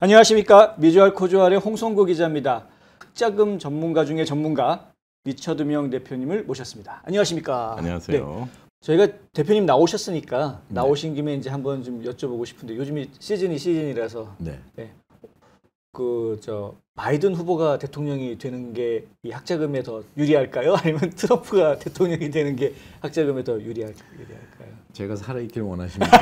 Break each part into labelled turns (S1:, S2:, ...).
S1: 안녕하십니까. 미주알 코주알의 홍성구 기자입니다. 흑자금 전문가 중에 전문가 리처드 명 대표님을 모셨습니다. 안녕하십니까.
S2: 안녕하세요.
S1: 네. 저희가 대표님 나오셨으니까 나오신 김에 이제 한번 좀 여쭤보고 싶은데 요즘이 시즌이라서
S2: 네.
S1: 네. 바이든 후보가 대통령이 되는 게 이 학자금에 더 유리할까요? 아니면 트럼프가 대통령이 되는 게 학자금에 더 유리할까요?
S2: 제가 살아있길 원하십니까?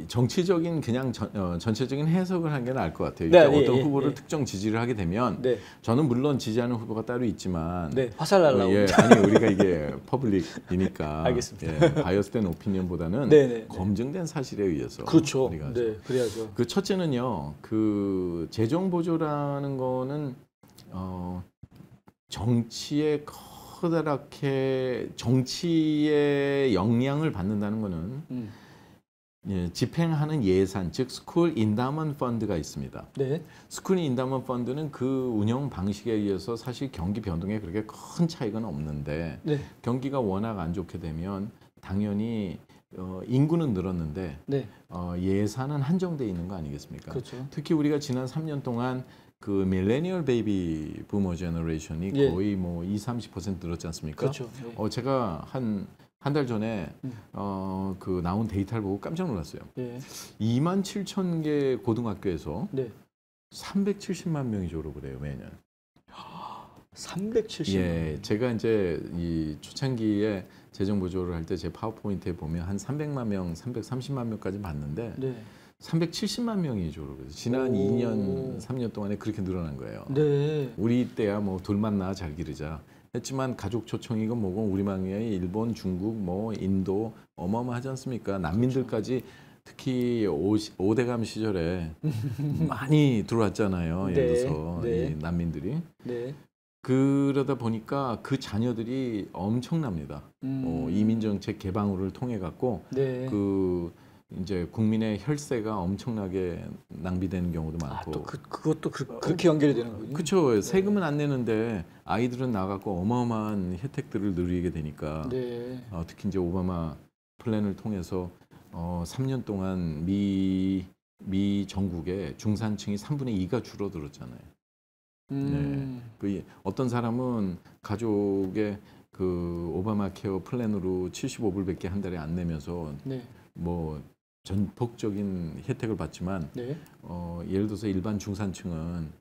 S2: 정치적인 그냥 전체적인 해석을 하는 게 나을 것 같아요. 그러니까 어떤 후보를 특정 지지를 하게 되면 저는 물론 지지하는 후보가 따로 있지만
S1: 화살 날라오고
S2: 아니 우리가 이게 퍼블릭이니까
S1: 알겠습니다.
S2: 바이어스된 오피니언보다는 검증된 사실에 의해서
S1: 그렇죠. 네, 그래야죠.
S2: 그 첫째는요. 그 재정 보조라는 거는 정치에 커다랗게 정치의 영향을 받는다는 거는 집행하는 예산, 즉 스쿨 인다먼트 펀드가 있습니다. 스쿨 인다먼트 펀드는 그 운영 방식에 의해서 사실 경기 변동에 그렇게 큰 차이가 없는데 경기가 워낙 안 좋게 되면 당연히 인구는 늘었는데 예산은 한정돼 있는 거 아니겠습니까?
S1: 그렇죠.
S2: 특히 우리가 지난 3년 동안 그 밀레니얼 베이비 부머 제너레이션이 거의 뭐 20-30% 늘었지 않습니까?
S1: 그렇죠.
S2: 제가 한 달 전에 그 나온 데이터를 보고 깜짝 놀랐어요. 27,000개 고등학교에서 370만 명이 졸업을 해요, 매년.
S1: 370만 명.
S2: 제가 이제 이 초창기에 재정 보조를 할 때 제 파워포인트에 보면 한 300만 명, 330만 명까지 봤는데 370만 명이 졸업해서 지난 2년, 3년 동안에 그렇게 늘어난 거예요. 우리 때야 뭐 둘만 낳아 잘 기르자 했지만 가족 초청이건 뭐건 우리만의 일본, 중국, 뭐 인도 어마어마하지 않습니까? 난민들까지 특히 5대감 시절에 많이 들어왔잖아요. 예를 들어서 이 난민들이. 그러다 보니까 그 자녀들이 엄청납니다. 이민정책 개방을 통해 갖고 그 이제 국민의 혈세가 엄청나게 낭비되는 경우도 많고.
S1: 그것도 그렇게 연결이 되는 거군요.
S2: 그렇죠. 세금은 안 내는데 아이들은 나가고 어마어마한 혜택들을 누리게 되니까. 특히 이제 오바마 플랜을 통해서 3년 동안 미 전국의 중산층이 3분의 2가 줄어들었잖아요. 어떤 사람은 가족의 그 오바마 케어 플랜으로 75불밖에 한 달에 안 내면서 뭐 전폭적인 혜택을 받지만 예를 들어서 일반 중산층은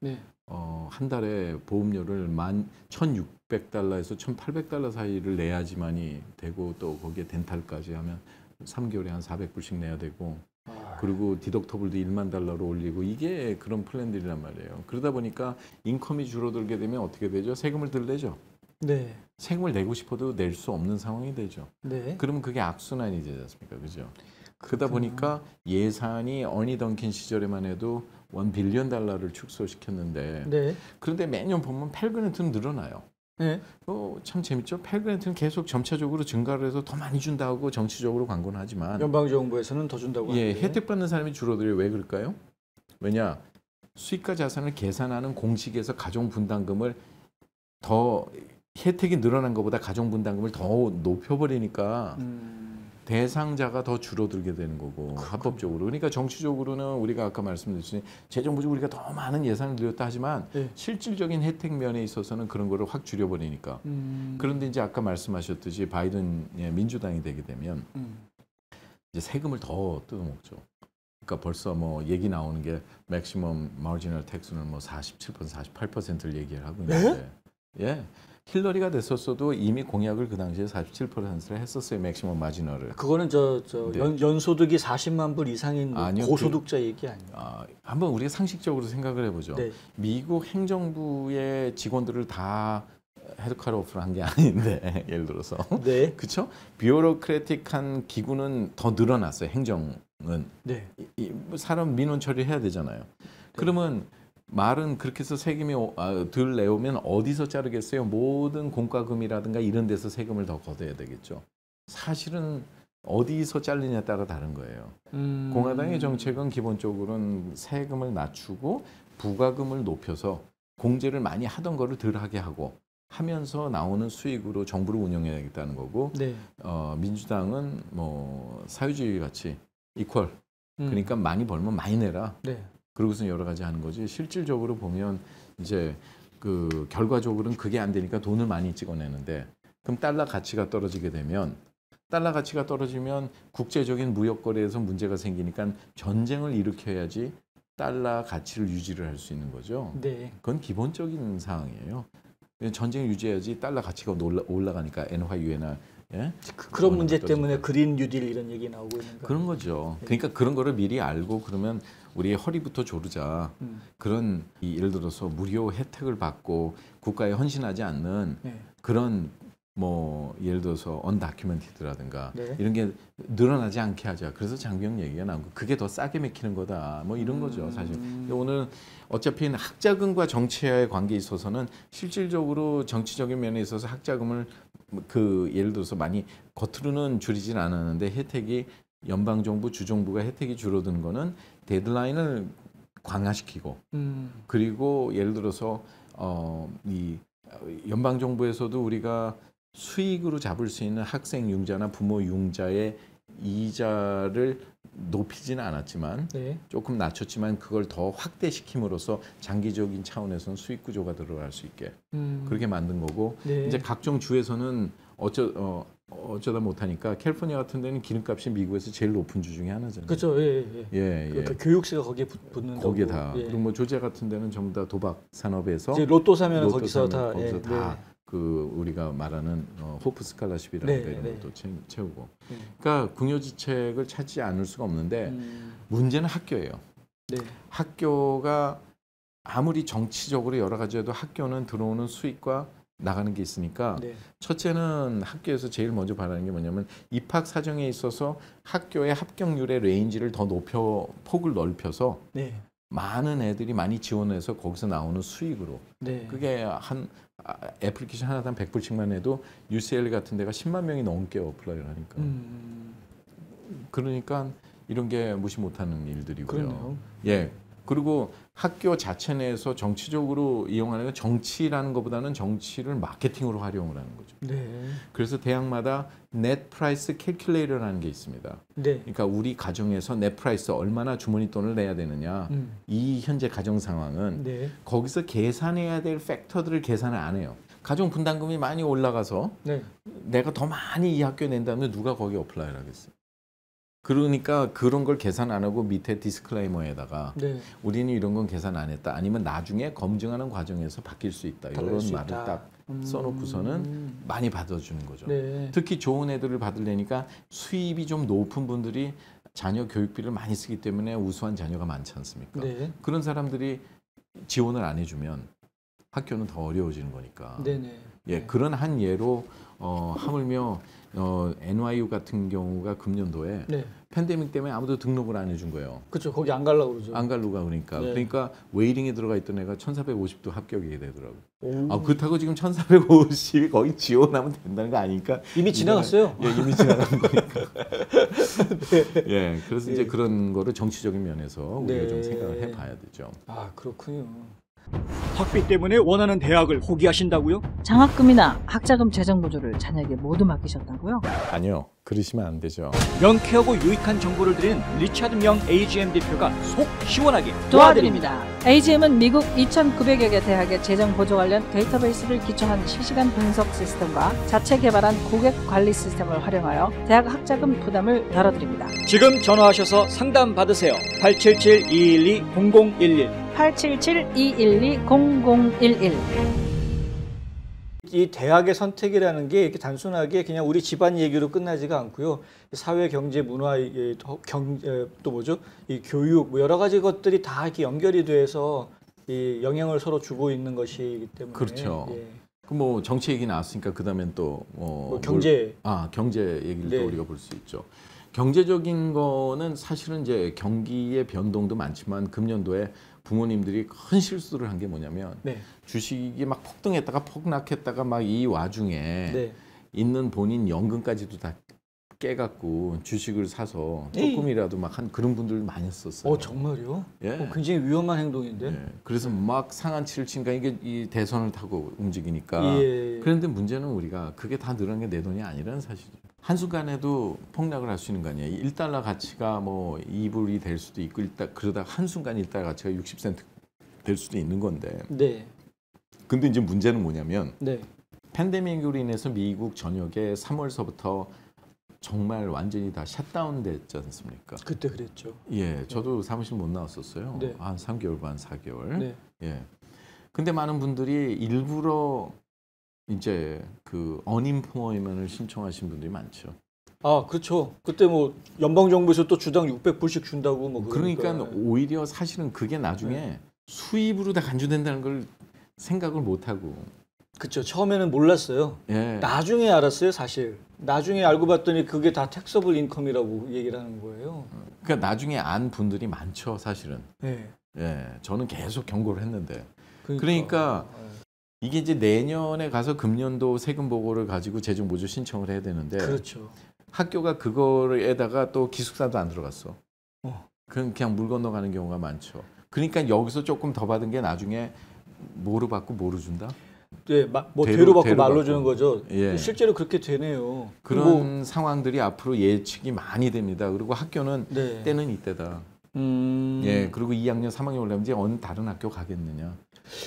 S2: 한 달에 보험료를 1,600달러에서 1,800달러 사이를 내야지만이 되고 또 거기에 덴탈까지 하면 3개월에 한 400불씩 내야 되고 그리고 디덕터블도 1만 달러로 올리고 이게 그런 플랜들이란 말이에요. 그러다 보니까 인컴이 줄어들게 되면 어떻게 되죠? 세금을 덜 내죠. 세금을 내고 싶어도 낼 수 없는 상황이 되죠. 그러면 그게 악순환이 되지 않습니까? 그죠? 그러다 보니까 예산이 어니 던킨 시절에만 해도 $1 빌리언 달러를 축소시켰는데 그런데 매년 보면 펠그랜트는 늘어나요. 참 재밌죠? 펠그랜트는 계속 점차적으로 증가를 해서 더 많이 준다고 정치적으로 광고는 하지만
S1: 연방정부에서는 더 준다고 하는데
S2: 혜택 받는 사람이 줄어들어요. 왜 그럴까요? 왜냐? 수익과 자산을 계산하는 공식에서 가정분담금을 더 혜택이 늘어난 것보다 가정분담금을 더 높여버리니까 대상자가 더 줄어들게 되는 거고 합법적으로. 그러니까 정치적으로는 우리가 아까 말씀드렸듯이 재정부적으로 우리가 더 많은 예산을 들였다 하지만 실질적인 혜택 면에 있어서는 그런 거를 확 줄여버리니까. 그런데 이제 아까 말씀하셨듯이 바이든의 민주당이 되게 되면 이제 세금을 더 뜯어먹죠. 그러니까 벌써 뭐 얘기 나오는 게 맥시멈 마지널 텍스는 뭐 47%, 48%를 얘기를 하고 있는데 힐러리가 됐었어도 이미 공약을 그 당시에 47%를 했었어요. 맥시멈 마지널을.
S1: 그거는 연소득이 40만 불 이상인 고소득자 얘기 아니에요?
S2: 한번 우리가 상식적으로 생각을 해보죠. 미국 행정부의 직원들을 다 헤드쿼터 오프를 한 게 아닌데 예를 들어서 그렇죠? 뷰로크래틱한 기구는 더 늘어났어요. 행정은 사람 민원 처리해야 되잖아요. 그러면 말은 그렇게 해서 세금이 덜 내오면 어디서 자르겠어요? 모든 공과금이라든가 이런 데서 세금을 더 걷어야 되겠죠. 사실은 어디서 잘리냐에 따라 다른 거예요. 공화당의 정책은 기본적으로는 세금을 낮추고 부가금을 높여서 공제를 많이 하던 거를 덜 하게 하고 하면서 나오는 수익으로 정부를 운영해야겠다는 거고 민주당은 뭐 사회주의 같이 이퀄 그러니까 많이 벌면 많이 내라.
S1: 네.
S2: 그러고서 여러 가지 하는 거지. 실질적으로 보면 이제 그 결과적으로는 그게 안 되니까 돈을 많이 찍어내는데 그럼 달러 가치가 떨어지게 되면 달러 가치가 떨어지면 국제적인 무역 거래에서 문제가 생기니까 전쟁을 일으켜야지 달러 가치를 유지를 할 수 있는 거죠.
S1: 네.
S2: 그건 기본적인 사항이에요. 전쟁을 유지해야지 달러 가치가 올라가니까 NYUNR 예?
S1: 그런 문제 때문에 그린 뉴딜 이런 얘기 나오고 있는 거예요.
S2: 그런 거죠. 그러니까 그런 거를 미리 알고 그러면 우리의 허리부터 조르자. 그런 예를 들어서 무료 혜택을 받고 국가에 헌신하지 않는 그런 뭐 예를 들어서 언다큐멘티드라든가 이런 게 늘어나지 않게 하자. 그래서 장병 얘기가 나오고 그게 더 싸게 맥히는 거다. 뭐 이런 거죠, 사실. 오늘 어차피 학자금과 정치와의 관계에 있어서는 실질적으로 정치적인 면에 있어서 학자금을 그 예를 들어서 많이 겉으로는 줄이진 않았는데 혜택이 연방정부, 주정부가 혜택이 줄어드는 거는 데드라인을 강화시키고 그리고 예를 들어서 이 연방정부에서도 우리가 수익으로 잡을 수 있는 학생 융자나 부모 융자의 이자를 높이지는 않았지만 조금 낮췄지만 그걸 더 확대시킴으로써 장기적인 차원에서는 수익 구조가 들어갈 수 있게 그렇게 만든 거고 이제 각종 주에서는 어쩌다 못하니까 캘리포니아 같은 데는 기름값이 미국에서 제일 높은 주 중에 하나잖아요.
S1: 그렇죠. 그러니까 교육세가 거기에 붙는
S2: 거기에
S1: 거고.
S2: 다. 그리고 뭐 조지아 같은 데는 전부 다 도박 산업에서
S1: 이제 로또 사면 거기서 다
S2: 그 우리가 말하는 호프 스칼라십이라는 이런 것도 채우고. 그러니까 궁여지책을 찾지 않을 수가 없는데 문제는 학교예요. 학교가 아무리 정치적으로 여러 가지 해도 학교는 들어오는 수익과 나가는 게 있으니까 첫째는 학교에서 제일 먼저 바라는 게 뭐냐면 입학 사정에 있어서 학교의 합격률의 레인지를 더 폭을 넓혀서 많은 애들이 많이 지원해서 거기서 나오는 수익으로 그게 한 애플리케이션 하나당 100불씩만 해도 UCLA 같은 데가 10만 명이 넘게 어플라이를 하니까 그러니까 이런 게 무시 못하는 일들이고요.
S1: 그렇네요.
S2: 그리고 학교 자체 내에서 정치적으로 이용하는 건 정치라는 것보다는 정치를 마케팅으로 활용을 하는 거죠. 그래서 대학마다 넷 프라이스 캘큘레이터라는 게 있습니다. 그러니까 우리 가정에서 넷 프라이스 얼마나 주머니 돈을 내야 되느냐. 이 현재 가정 상황은 거기서 계산해야 될 팩터들을 계산을 안 해요. 가정 분담금이 많이 올라가서 내가 더 많이 이 학교에 낸다면 누가 거기에 어플라이를 하겠어요. 그러니까 그런 걸 계산 안 하고 밑에 디스클레이머에다가 우리는 이런 건 계산 안 했다. 아니면 나중에 검증하는 과정에서 바뀔 수 있다. 이런 말을 딱 써놓고서는 많이 받아주는 거죠. 특히 좋은 애들을 받으려니까 수입이 좀 높은 분들이 자녀 교육비를 많이 쓰기 때문에 우수한 자녀가 많지 않습니까? 그런 사람들이 지원을 안 해주면 학교는 더 어려워지는 거니까. 그런 한 예로 하물며 NYU 같은 경우가 금년도에 팬데믹 때문에 아무도 등록을 안 해준 거예요.
S1: 그렇죠. 거기 안 가려고 그러죠.
S2: 안 가려고 그러니까. 그러니까 웨이팅에 들어가 있던 애가 1450도 합격이 되더라고요. 그렇다고 지금 1450이 거의 지원하면 된다는 거 아니니까.
S1: 이미 지나갔어요.
S2: 이미 지나간 거니까. 그래서 이제 그런 거를 정치적인 면에서 우리가 좀 생각을 해봐야 되죠.
S1: 아, 그렇군요. 학비 때문에 원하는 대학을 포기하신다고요?
S3: 장학금이나 학자금 재정 보조를 자녀에게 모두 맡기셨다고요?
S2: 아니요. 그러시면 안 되죠.
S1: 명쾌하고 유익한 정보를 드리는 리차드 명 AGM 대표가 속 시원하게
S3: 도와드립니다. AGM은 미국 2,900여 개 대학의 재정 보조 관련 데이터베이스를 기초한 실시간 분석 시스템과 자체 개발한 고객 관리 시스템을 활용하여 대학 학자금 부담을 덜어드립니다.
S1: 지금 전화하셔서 상담 받으세요. 877-212-0011
S3: 877-212-0011
S1: 이 대학의 선택이라는 게 이렇게 단순하게 그냥 우리 집안 얘기로 끝나지가 않고요. 사회, 경제, 문화, 또 뭐죠? 이 교육, 뭐 여러 가지 것들이 다 이렇게 연결이 돼서 이 영향을 서로 주고 있는 것이기 때문에.
S2: 그렇죠. 그 뭐 정치 얘기 나왔으니까 그 다음엔 또
S1: 경제.
S2: 경제 얘기를 또 우리가 볼 수 있죠. 경제적인 거는 사실은 이제 경기의 변동도 많지만 금년도에 부모님들이 큰 실수를 한 게 뭐냐면 주식이 막 폭등했다가 폭락했다가 막 이 와중에 있는 본인 연금까지도 다 깨갖고 주식을 사서 조금이라도 막 한 그런 분들 많이 썼어요.
S1: 정말요? 굉장히 위험한 행동인데.
S2: 그래서 막 상한치를 치니까 이게 이 대선을 타고 움직이니까. 그런데 문제는 우리가 그게 다 늘어난 게 내 돈이 아니라는 사실이죠. 한순간에도 폭락을 할 수 있는 거 아니에요. 1달러 가치가 뭐 2불이 될 수도 있고 그러다 한순간 1달러 가치가 60센트 될 수도 있는 건데.
S1: 네.
S2: 근데 이제 문제는 뭐냐면
S1: 네.
S2: 팬데믹으로 인해서 미국 전역에 3월서부터 정말 완전히 다 셧다운 됐지 않습니까?
S1: 그때 그랬죠.
S2: 예, 저도 사무실 못 나왔었어요.
S1: 네.
S2: 한 3개월 반, 4개월.
S1: 네.
S2: 예. 근데 많은 분들이 일부러 이제 그 언임플로이먼을 신청하신 분들이 많죠.
S1: 아, 그렇죠. 그때 뭐 연방 정부에서 또 주당 600불씩 준다고 뭐
S2: 그러니까 오히려 사실은 그게 나중에
S1: 네.
S2: 수입으로 다 간주된다는 걸 생각을 못 하고.
S1: 그렇죠. 처음에는 몰랐어요.
S2: 예.
S1: 나중에 알았어요, 사실. 나중에 알고 봤더니 그게 다 택서블 인컴이라고 얘기를 하는 거예요.
S2: 그러니까 나중에 안 분들이 많죠, 사실은.
S1: 네.
S2: 예. 저는 계속 경고를 했는데.
S1: 그러니까
S2: 그러니까 이게 이제 내년에 가서 금년도 세금 보고를 가지고 재정 보조 신청을 해야 되는데
S1: 그렇죠.
S2: 학교가 그거에다가 또 기숙사도 안 들어갔어. 그냥 물 건너가는 경우가 많죠. 그러니까 여기서 조금 더 받은 게 나중에 뭐로 받고 뭐로 준다?
S1: 네, 뭐
S2: 대로
S1: 대로 받고
S2: 대로
S1: 말로
S2: 받고.
S1: 주는 거죠.
S2: 예.
S1: 실제로 그렇게 되네요.
S2: 그런
S1: 뭐,
S2: 상황들이 앞으로 예측이 많이 됩니다. 그리고 학교는
S1: 네.
S2: 때는 이때다. 예, 그리고 2학년, 3학년 올라면 이제 어느 다른 학교 가겠느냐.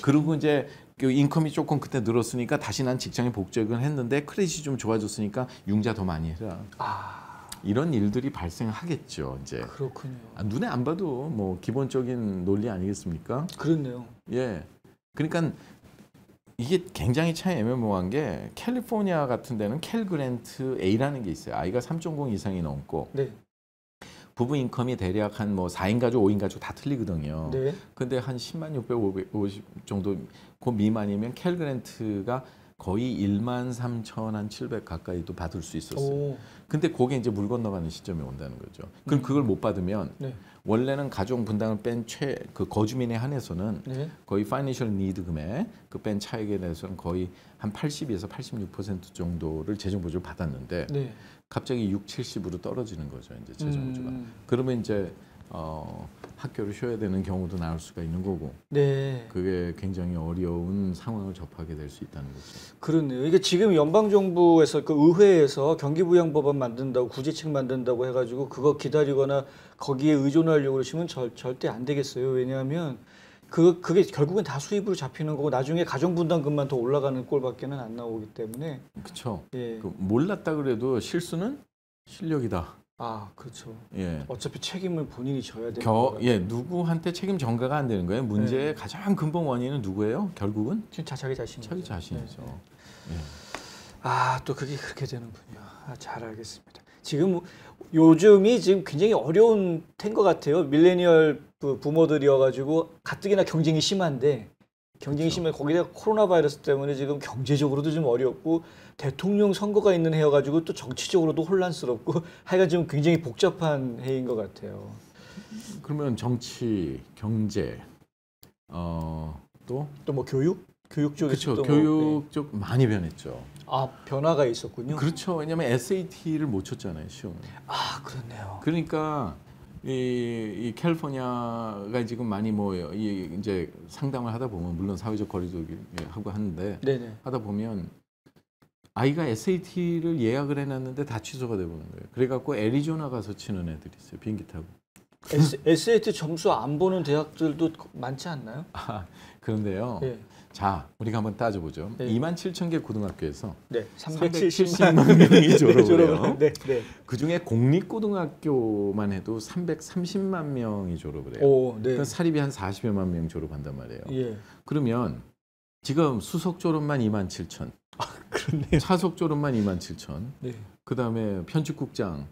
S2: 그리고 이제 그 인컴이 조금 그때 늘었으니까 다시 난 직장에 복직을 했는데 크레딧이 좀 좋아졌으니까 융자 더 많이 해라. 이런 일들이 발생하겠죠. 이제
S1: 그렇군요.
S2: 눈에 안 봐도 뭐 기본적인 논리 아니겠습니까?
S1: 그렇네요.
S2: 예, 그러니까 이게 굉장히 참 애매모호한 게 캘리포니아 같은 데는 캘 그랜트 A라는 게 있어요. 아이가 3.0 이상이 넘고
S1: 네.
S2: 부부 인컴이 대략 한 뭐 4인 가족, 5인 가족 다 틀리거든요.
S1: 네.
S2: 근데 한 10만 650 정도 그 미만이면 캘 그랜트가 거의 1만 3,700 가까이도 받을 수 있었어요.
S1: 오.
S2: 근데 그게 이제 물 건너가는 시점이 온다는 거죠. 그럼 그걸 못 받으면
S1: 네.
S2: 원래는 가족 분담을 뺀 그 거주민에 한해서는
S1: 네.
S2: 거의 파이낸셜 니드 금액 그 뺀 차액에 대해서는 거의 한 80에서 86% 정도를 재정 보조를 받았는데
S1: 네.
S2: 갑자기 6, 70으로 떨어지는 거죠. 이제 재정 보조가. 그러면 이제 학교를 쉬어야 되는 경우도 나올 수가 있는 거고.
S1: 네.
S2: 그게 굉장히 어려운 상황을 접하게 될 수 있다는 거죠.
S1: 그렇네요. 이게 지금 연방 정부에서 그 의회에서 경기부양법안 만든다고 구제책 만든다고 해가지고 그거 기다리거나 거기에 의존하려고 그러시면 절대 안 되겠어요. 왜냐하면 그게 결국은 다 수입으로 잡히는 거고 나중에 가정분담금만 더 올라가는 꼴밖에는 안 나오기 때문에.
S2: 그렇죠.
S1: 예.
S2: 몰랐다 그래도 실수는 실력이다.
S1: 아, 그렇죠.
S2: 예.
S1: 어차피 책임을 본인이 져야 되는 거예요.
S2: 예, 누구한테 책임 전가가 안 되는 거예요. 문제의
S1: 네.
S2: 가장 근본 원인은 누구예요? 결국은
S1: 자기 자신.
S2: 자기 자신이죠. 예.
S1: 아, 또 그게 그렇게 되는군요. 아, 잘 알겠습니다. 지금 요즘이 지금 굉장히 어려운 텐 것 같아요. 밀레니얼 부모들이어가지고 가뜩이나 경쟁이 심한데 경쟁이
S2: 그렇죠.
S1: 심해 거기다 코로나 바이러스 때문에 지금 경제적으로도 좀 어렵고 대통령 선거가 있는 해여가지고 또 정치적으로도 혼란스럽고 하여간 지금 굉장히 복잡한 해인 것 같아요.
S2: 그러면 정치, 경제, 또
S1: 뭐 교육 쪽에서
S2: 그렇죠.
S1: 또
S2: 교육 쪽 많이 변했죠.
S1: 아, 변화가 있었군요.
S2: 그렇죠. 왜냐하면 SAT를 못 쳤잖아요, 시험.
S1: 아, 그렇네요.
S2: 그러니까 이 캘리포니아가 지금 많이 뭐 이제 상담을 하다 보면 물론 사회적 거리두기 하고 하는데
S1: 네네.
S2: 하다 보면 아이가 SAT를 예약을 해놨는데 다 취소가 돼버린 거예요. 그래갖고 애리조나 가서 치는 애들이 있어요. 비행기 타고.
S1: SAT 점수 안 보는 대학들도 많지 않나요?
S2: 그런데요.
S1: 네.
S2: 자, 우리가 한번 따져보죠.
S1: 네.
S2: 27,000개 고등학교에서
S1: 네,
S2: 370만 명이 졸업을 해요.
S1: 네, 네.
S2: 그중에 공립고등학교만 해도 330만 명이 졸업을 해요.
S1: 오, 네.
S2: 그러니까 사립이 한 40여만 명 졸업한단 말이에요.
S1: 예.
S2: 그러면 지금 수석 졸업만 27,000,
S1: 그렇네요.
S2: 차석 졸업만 27,000,
S1: 네.
S2: 그다음에 편집국장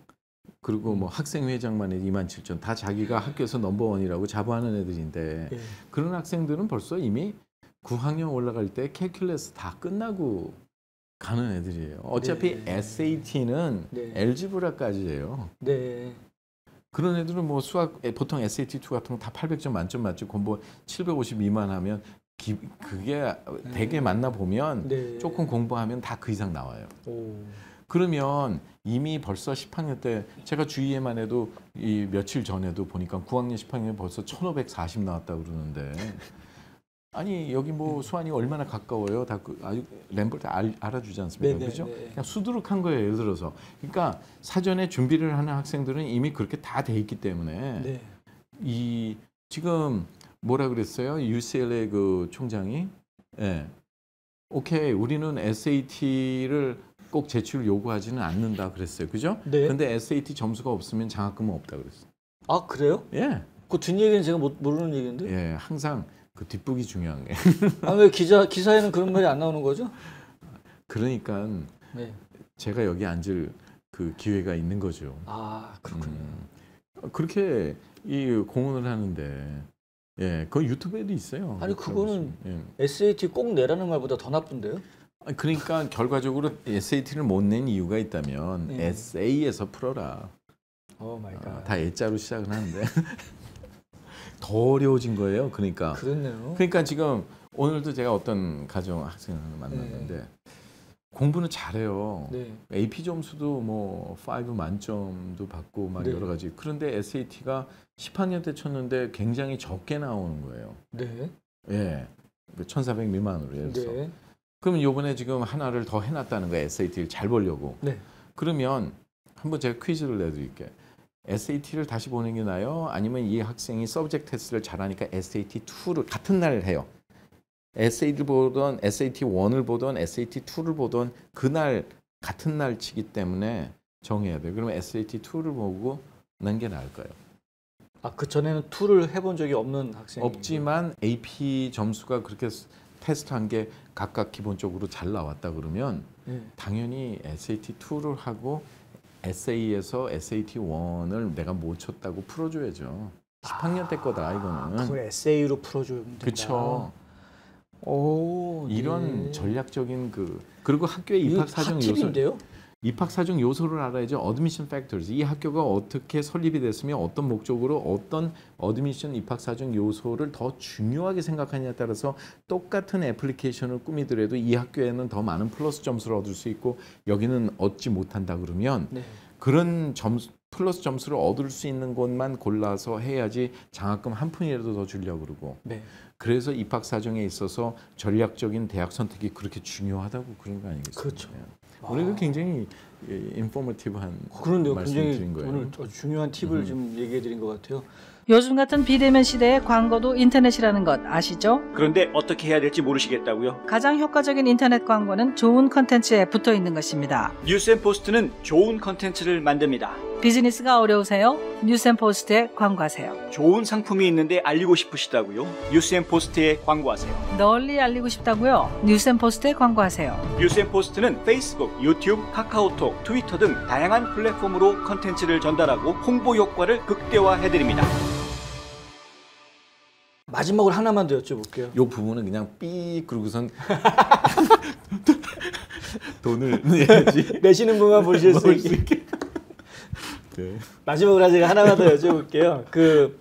S2: 그리고 뭐 학생회장만 해도 27,000, 다 자기가 학교에서 넘버원이라고 자부하는 애들인데
S1: 예.
S2: 그런 학생들은 벌써 이미 9학년 올라갈 때 캘큘러스 다 끝나고 가는 애들이에요. 어차피
S1: 네.
S2: SAT는
S1: 네.
S2: 엘지브라까지예요.
S1: 네.
S2: 그런 애들은 뭐 수학 보통 SAT2 같은 거 다 800점 만점 맞죠. 공부 750 미만 하면 그게 되게 만나 보면
S1: 네.
S2: 조금 공부하면 다 그 이상 나와요.
S1: 오.
S2: 그러면 이미 벌써 10학년 때 제가 주위에만 해도 이 며칠 전에도 보니까 9학년 10학년 벌써 1540 나왔다고 그러는데 아니 여기 뭐 수완이 얼마나 가까워요. 다 아주 램볼 다 알아주지 않습니까? 그렇죠? 그냥 수두룩한 거예요. 예를 들어서. 그러니까 사전에 준비를 하는 학생들은 이미 그렇게 다 돼 있기 때문에 이 지금 뭐라 그랬어요? UCLA 그 총장이 오케이 우리는 SAT를 꼭 제출 요구하지는 않는다 그랬어요. 그죠? 근데 SAT 점수가 없으면 장학금은 없다 그랬어요.
S1: 아 그래요?
S2: 예.
S1: 그 뒷얘기는 제가 모르는 얘기인데.
S2: 예, 항상 그 뒷북이 중요한 게.
S1: 아, 왜 기사에는 그런 말이 안 나오는 거죠?
S2: 그러니까 제가 여기 앉을 그 기회가 있는 거죠.
S1: 아, 그렇군요.
S2: 그렇게 이 공헌을 하는데, 그 유튜브에도 있어요.
S1: 아니 그거는 SAT 꼭 내라는 말보다 더 나쁜데요?
S2: 그러니까 결과적으로 SAT를 못 낸 이유가 있다면 SA에서 풀어라.
S1: 오 마이 갓.
S2: 다 A자로 시작을 하는데 더 어려워진 거예요. 그러니까.
S1: 그렇네요.
S2: 그러니까 지금 오늘도 제가 어떤 가정 학생을 만났는데 공부는 잘해요. AP 점수도 뭐 5 만점도 받고 막 여러 가지. 그런데 SAT가 10학년 때 쳤는데 굉장히 적게 나오는 거예요. 예. 1,400 미만으로 예를 들어서. 그러면 이번에 지금 하나를 더 해놨다는 거예요. SAT를 잘 보려고. 그러면 한번 제가 퀴즈를 내드릴게요. SAT를 다시 보는 게 나아요? 아니면 이 학생이 서브젝트 테스트를 잘하니까 SAT2를 같은 날 해요. SAT를 보던 SAT1을 보던 SAT2를 보던 그날 같은 날 치기 때문에 정해야 돼요. 그러면 SAT2를 보고 난 게 나을까요?
S1: 아, 그 전에는 2를 해본 적이 없는 학생이
S2: 없지만 AP 점수가 그렇게 테스트한 게 각각 기본적으로 잘 나왔다 그러면 당연히 SAT2를 하고 SA에서 SAT1을 내가 못 쳤다고 풀어줘야죠. 10학년 때 거다 이거는.
S1: 그걸 SA로 풀어주면 된다.
S2: 그렇죠.
S1: 오,
S2: 이런 전략적인 그리고 학교의 입학 사정 요소. 입학 사정 요소를 알아야죠. Admission factors. 이 학교가 어떻게 설립이 됐으며 어떤 목적으로 어떤 Admission 입학 사정 요소를 더 중요하게 생각하느냐에 따라서 똑같은 애플리케이션을 꾸미더라도 이 학교에는 더 많은 플러스 점수를 얻을 수 있고 여기는 얻지 못한다 그러면 그런 플러스 점수를 얻을 수 있는 곳만 골라서 해야지 장학금 한 푼이라도 더 주려고 그러고 그래서 입학 사정에 있어서 전략적인 대학 선택이 그렇게 중요하다고 그런 거 아니겠습니까?
S1: 그렇죠.
S2: 오늘 굉장히 인포머티브한
S1: 그런데요.
S2: 말씀을
S1: 굉장히
S2: 드린 거예요.
S1: 오늘 중요한 팁을 좀 얘기해 드린 것 같아요.
S3: 요즘 같은 비대면 시대에 광고도 인터넷이라는 것 아시죠?
S1: 그런데 어떻게 해야 될지 모르시겠다고요?
S3: 가장 효과적인 인터넷 광고는 좋은 컨텐츠에 붙어 있는 것입니다.
S1: 뉴스앤포스트는 좋은 컨텐츠를 만듭니다.
S3: 비즈니스가 어려우세요? 뉴스앤포스트에 광고하세요.
S1: 좋은 상품이 있는데 알리고 싶으시다고요? 뉴스앤포스트에 광고하세요.
S3: 널리 알리고 싶다고요? 뉴스앤포스트에 광고하세요.
S1: 뉴스앤포스트는 페이스북, 유튜브, 카카오톡, 트위터 등 다양한 플랫폼으로 컨텐츠를 전달하고 홍보 효과를 극대화해드립니다. 마지막으로 하나만 더 여쭤볼게요.
S2: 이 부분은 그냥 삐 그러고선 돈을 내야지.
S1: 내시는 분만 보실 수 있게. 마지막으로 제가 하나만 더 여쭤볼게요. 그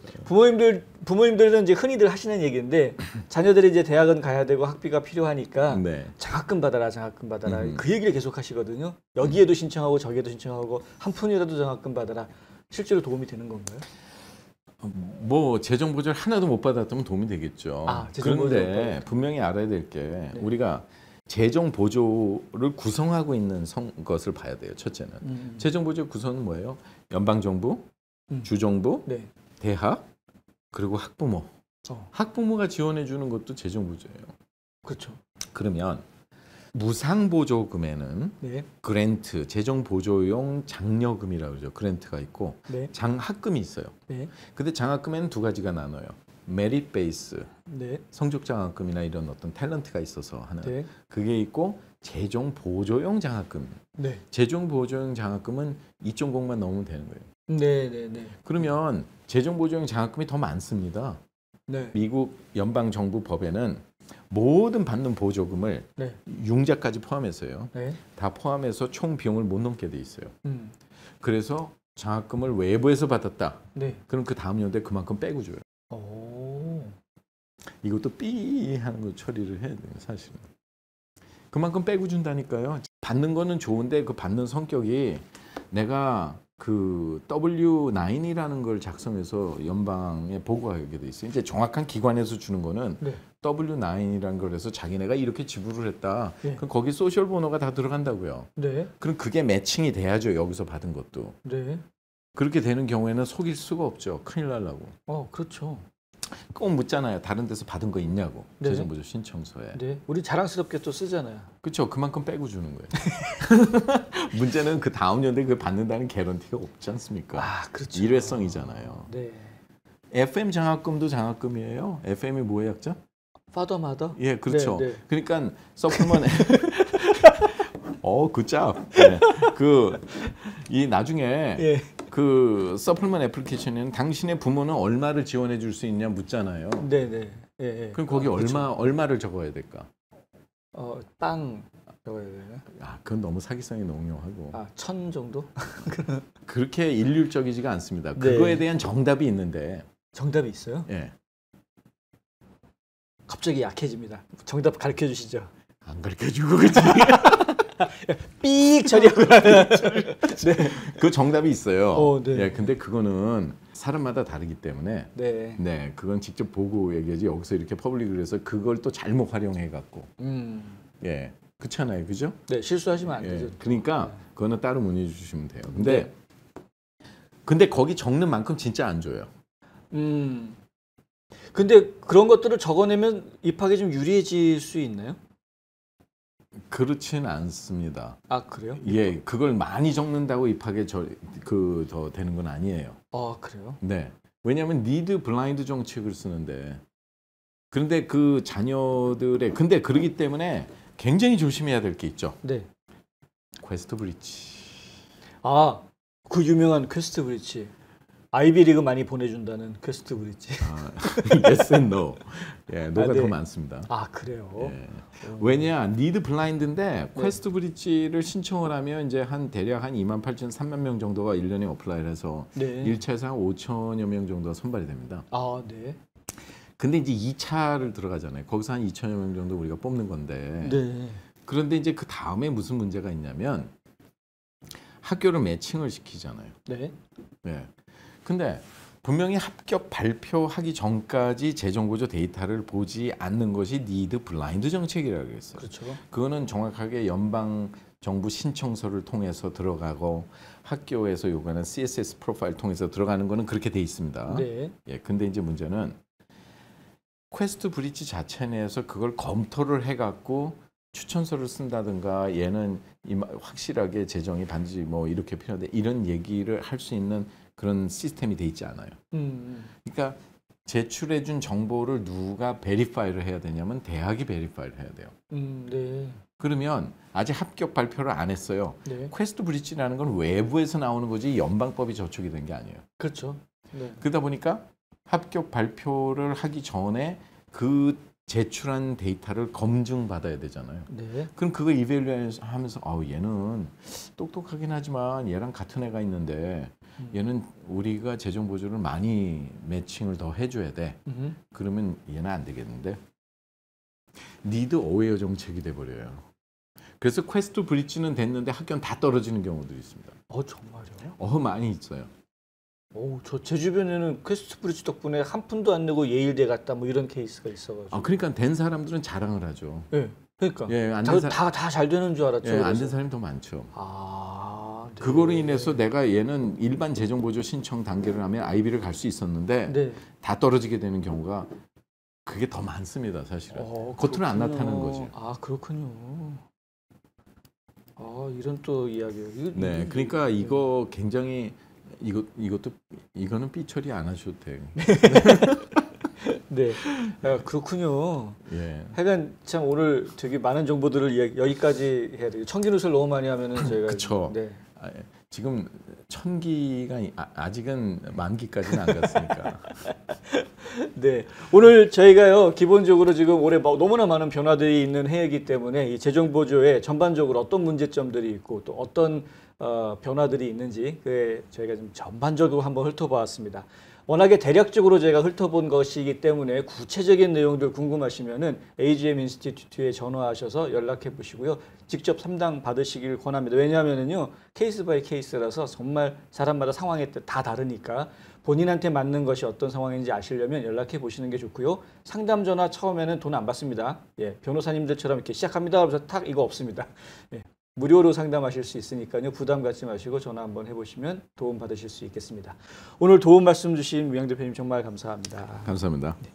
S1: 부모님들은 이제 흔히들 하시는 얘기인데 자녀들이 이제 대학은 가야 되고 학비가 필요하니까 장학금 받아라, 장학금 받아라. 그 얘기를 계속 하시거든요. 여기에도 신청하고 저기에도 신청하고 한 푼이라도 장학금 받아라. 실제로 도움이 되는 건가요?
S2: 뭐 재정 보조를 하나도 못 받았다면 도움이 되겠죠. 그런데 분명히 알아야 될 게 우리가 재정 보조를 구성하고 있는 것을 봐야 돼요. 첫째는 재정 보조 구성은 뭐예요? 연방 정부, 주정부, 대학, 그리고 학부모. 학부모가 지원해 주는 것도 재정 보조예요.
S1: 그렇죠.
S2: 그러면 무상 보조금에는 그랜트, 재정 보조용 장려금이라고 그러죠. 그랜트가 있고 장학금이 있어요. 근데 장학금에는 두 가지가 나눠요. 메릿 베이스, 성적 장학금이나 이런 어떤 탤런트가 있어서 하는 그게 있고 재정 보조용 장학금. 재정 보조용 장학금은 2.0만 넘으면 되는 거예요. 그러면 재정 보조용 장학금이 더 많습니다. 미국 연방 정부 법에는 모든 받는 보조금을 융자까지 포함해서요. 다 포함해서 총 비용을 못 넘게 돼 있어요. 그래서 장학금을 외부에서 받았다. 그럼 그 다음 연도에 그만큼 빼고 줘요. 이것도 삐 하는 거 처리를 해야 돼요, 사실은. 그만큼 빼고 준다니까요. 받는 거는 좋은데 그 받는 성격이 내가 그 W9이라는 걸 작성해서 연방에 보고하게 돼 있어요. 이제 정확한 기관에서 주는 거는 W9이라는 걸 해서 자기네가 이렇게 지불을 했다.
S1: 네.
S2: 그럼 거기 소셜 번호가 다 들어간다고요.
S1: 네.
S2: 그럼 그게 매칭이 돼야죠. 여기서 받은 것도.
S1: 네.
S2: 그렇게 되는 경우에는 속일 수가 없죠. 큰일 날라고.
S1: 그렇죠.
S2: 꼭 묻잖아요. 다른 데서 받은 거 있냐고.
S1: 네.
S2: 재정보조 신청서에.
S1: 네. 우리 자랑스럽게 또 쓰잖아요.
S2: 그렇죠. 그만큼 빼고 주는 거예요. 문제는 그 다음 연도에 그걸 받는다는 개런티가 없지 않습니까?
S1: 그렇죠.
S2: 일회성이잖아요.
S1: 네.
S2: FM 장학금도 장학금이에요. FM이 뭐의 약자?
S1: 파더 마더?
S2: 예, 그렇죠.
S1: 네, 네.
S2: 그러니까 서플먼 굿잡. 네. 이 나중에
S1: 예.
S2: 그 서플먼 애플리케이션에는 당신의 부모는 얼마를 지원해 줄 수 있냐 묻잖아요.
S1: 네, 네. 예, 예.
S2: 그럼 거기
S1: 그렇죠.
S2: 얼마를 적어야 될까?
S1: 땅 적어야 되나?
S2: 그건 너무 사기성이 농용하고.
S1: 1000 정도?
S2: 그렇게 일률적이지가 않습니다.
S1: 네.
S2: 그거에 대한 정답이 있는데.
S1: 정답이 있어요?
S2: 예.
S1: 갑자기 약해집니다. 정답 가르쳐 주시죠.
S2: 안 가르쳐 주고 그지.
S1: 삑 처리하고
S2: 네. 그 정답이 있어요.
S1: 네.
S2: 예, 근데 그거는 사람마다 다르기 때문에
S1: 네.
S2: 네, 그건 직접 보고 얘기하지 여기서 이렇게 퍼블릭을 해서 그걸 또 잘못 활용해 갖고. 예. 그렇잖아요. 그죠?
S1: 네, 실수하시면 안 되죠.
S2: 그러니까 그거는 따로 문의 주시면 돼요. 근데 거기 적는 만큼 진짜 안 줘요.
S1: 근데 그런 것들을 적어내면 입학에 좀 유리해질 수 있나요?
S2: 그렇진 않습니다.
S1: 그래요?
S2: 예, 그걸 많이 적는다고 입학에 더 되는 건 아니에요.
S1: 그래요?
S2: 네. 왜냐하면 니드 블라인드 정책을 쓰는데 그런데 그 자녀들의 근데 그러기 때문에 굉장히 조심해야 될 게 있죠.
S1: 네.
S2: 퀘스트 브릿지.
S1: 그 유명한 퀘스트 브릿지. 아이비리그 많이 보내준다는 퀘스트 브릿지.
S2: Yes and no. 예, 노가
S1: 네.
S2: 더 많습니다.
S1: 그래요?
S2: 예. 왜냐, 니드 블라인드인데 퀘스트 브릿지를 신청을 하면 이제 대략 한 28,300만 명 정도가 1년에 어플라이를 해서
S1: 네.
S2: 1차에서 한 5천여 명 정도가 선발이 됩니다.
S1: 네.
S2: 근데 이제 2차를 들어가잖아요. 거기서 한 2천여 명 정도 우리가 뽑는 건데.
S1: 네.
S2: 그런데 이제 그 다음에 무슨 문제가 있냐면 학교를 매칭을 시키잖아요.
S1: 네.
S2: 네. 근데 분명히 합격 발표하기 전까지 재정보조 데이터를 보지 않는 것이 니드 블라인드 정책이라고 했어요.
S1: 그렇죠.
S2: 그거는 정확하게 연방 정부 신청서를 통해서 들어가고 학교에서 요구하는 CSS 프로파일 통해서 들어가는 거는 그렇게 돼 있습니다.
S1: 네.
S2: 예. 근데 이제 문제는 퀘스트 브릿지 자체 내에서 그걸 검토를 해갖고 추천서를 쓴다든가 얘는 확실하게 재정이 반드시 뭐 이렇게 필요한데 이런 얘기를 할 수 있는 그런 시스템이 돼 있지 않아요. 그러니까 제출해준 정보를 누가 베리파이를 해야 되냐면 대학이 베리파이를 해야 돼요.
S1: 네.
S2: 그러면 아직 합격 발표를 안 했어요.
S1: 네.
S2: 퀘스트 브릿지라는 건 외부에서 나오는 거지 연방법이 저촉이 된 게 아니에요.
S1: 그렇죠. 네.
S2: 그러다 보니까 합격 발표를 하기 전에 그 제출한 데이터를 검증받아야 되잖아요.
S1: 네.
S2: 그럼 그거 이벨루에이션 하면서 얘는 똑똑하긴 하지만 얘랑 같은 애가 있는데 얘는 우리가 재정 보조를 많이 매칭을 더 해줘야 돼. 그러면 얘는 안 되겠는데 니드 어웨어 정책이 돼버려요. 그래서 퀘스트 브릿지는 됐는데 학교는 다 떨어지는 경우들이 있습니다.
S1: 정말요?
S2: 많이 있어요.
S1: 제 주변에는 퀘스트 브릿지 덕분에 한 푼도 안 내고 예일대 갔다 뭐 이런 케이스가 있어가지고.
S2: 그러니까 된 사람들은 자랑을 하죠.
S1: 네. 그러니까.
S2: 예,
S1: 다 잘 되는 줄 알았죠.
S2: 안 된 사람이 더 많죠.
S1: 네.
S2: 그거로 인해서 내가 얘는 일반 재정보조 신청 단계를 하면 아이비를 갈 수 있었는데
S1: 네.
S2: 다 떨어지게 되는 경우가 그게 더 많습니다, 사실은. 겉으로 안 나타나는 거지.
S1: 그렇군요. 이런 또 이야기예요.
S2: 네, 그러니까 이거 굉장히 이거는 삐처리 안 하셔도 돼요.
S1: 네, 그렇군요.
S2: 예.
S1: 하여간 참 오늘 되게 많은 정보들을 여기까지 해야 돼요. 청기누설 너무 많이 하면은 저희가
S2: 그쵸.
S1: 네.
S2: 지금 1000기가 아직은 만기까지는 안 갔으니까.
S1: 네, 오늘 저희가요 기본적으로 지금 올해 너무나 많은 변화들이 있는 해이기 때문에 이 재정보조에 전반적으로 어떤 문제점들이 있고 또 어떤 변화들이 있는지 저희가 좀 전반적으로 한번 훑어보았습니다. 워낙에 대략적으로 제가 훑어본 것이기 때문에 구체적인 내용들 궁금하시면은 AGM 인스티튜트에 전화하셔서 연락해 보시고요. 직접 상담 받으시길 권합니다. 왜냐하면은요, 케이스 바이 케이스라서 정말 사람마다 상황이 다 다르니까 본인한테 맞는 것이 어떤 상황인지 아시려면 연락해 보시는 게 좋고요. 상담 전화 처음에는 돈 안 받습니다. 예, 변호사님들처럼 이렇게 시작합니다. 그래서 탁 이거 없습니다. 예, 무료로 상담하실 수 있으니까요. 부담 갖지 마시고 전화 한번 해보시면 도움 받으실 수 있겠습니다. 오늘 도움 말씀 주신 우영 대표님 정말 감사합니다.
S2: 감사합니다.
S1: 네.